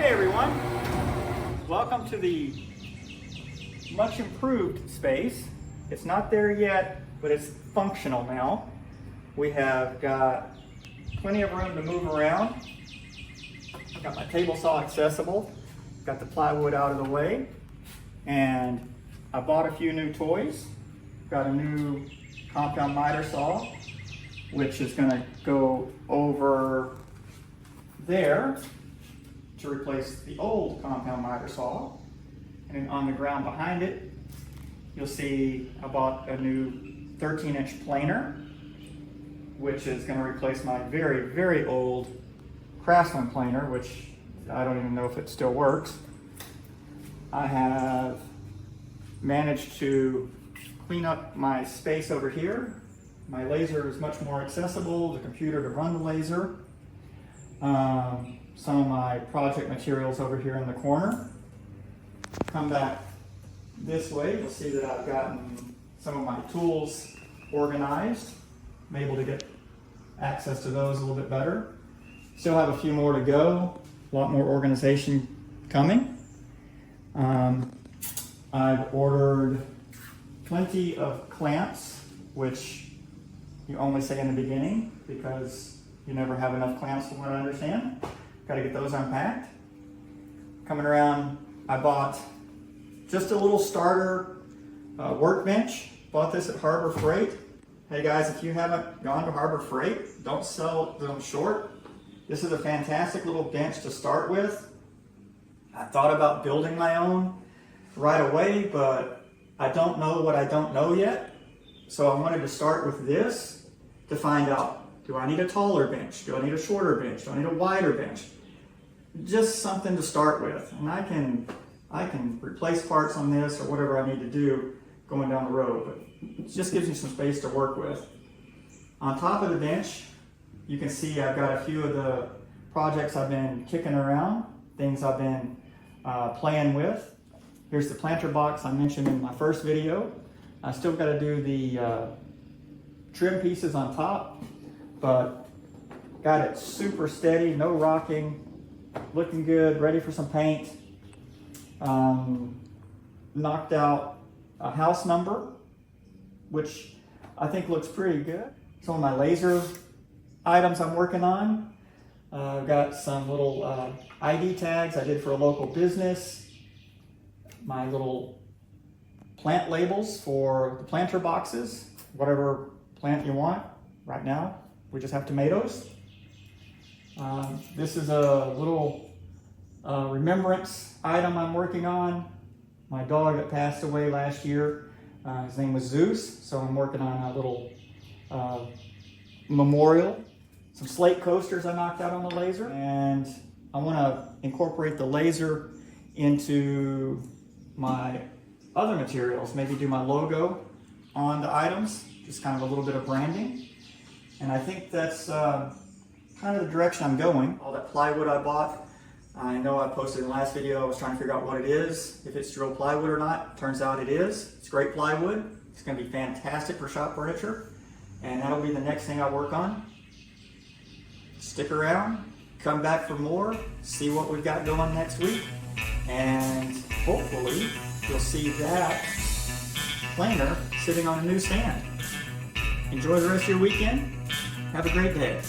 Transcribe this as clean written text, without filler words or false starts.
Hey everyone, welcome to the much improved space. It's not there yet, but it's functional now. We have got plenty of room to move around. Got my table saw accessible, got the plywood out of the way, and I bought a few new toys. Got a new compound miter saw, which is going to go over there to replace the old compound miter saw. And then on the ground behind it, you'll see I bought a new 13-inch planer, which is going to replace my very, very old Craftsman planer, which I don't even know if it still works. I have managed to clean up my space over here. My laser is much more accessible, the computer to run the laser. Some of my project materials over here in the corner. Come back this way, you'll see that I've gotten some of my tools organized. I'm able to get access to those a little bit better. Still have a few more to go, a lot more organization coming. I've ordered plenty of clamps, which you only say in the beginning because you never have enough clamps from what I understand. Got to get those unpacked. Coming around, I bought just a little starter workbench. Bought this at Harbor Freight. Hey guys, if you haven't gone to Harbor Freight, don't sell them short. This is a fantastic little bench to start with. I thought about building my own right away, but I don't know what I don't know yet. So I wanted to start with this to find out, do I need a taller bench? Do I need a shorter bench? Do I need a wider bench? Just something to start with. And I can replace parts on this or whatever I need to do going down the road, but it just gives me some space to work with. On top of the bench, you can see I've got a few of the projects I've been kicking around, things I've been playing with. Here's the planter box I mentioned in my first video. I still got to do the trim pieces on top, but got it super steady, no rocking, looking good, ready for some paint. Knocked out a house number, which I think looks pretty good. Some of my laser items I'm working on. I've got some little ID tags I did for a local business. My little plant labels for the planter boxes, whatever plant you want. Right now, we just have tomatoes. This is a little remembrance item I'm working on. My dog that passed away last year, his name was Zeus, so I'm working on a little memorial. Some slate coasters I knocked out on the laser, and I want to incorporate the laser into my other materials, maybe do my logo on the items, just kind of a little bit of branding. And I think that's kind of the direction I'm going. All that plywood I bought, I know I posted in the last video, I was trying to figure out what it is, if it's drill plywood or not. Turns out it is. It's great plywood. It's going to be fantastic for shop furniture, and that'll be the next thing I work on. Stick around, come back for more, see what we've got going next week, and hopefully you'll see that planer sitting on a new stand. Enjoy the rest of your weekend. Have a great day.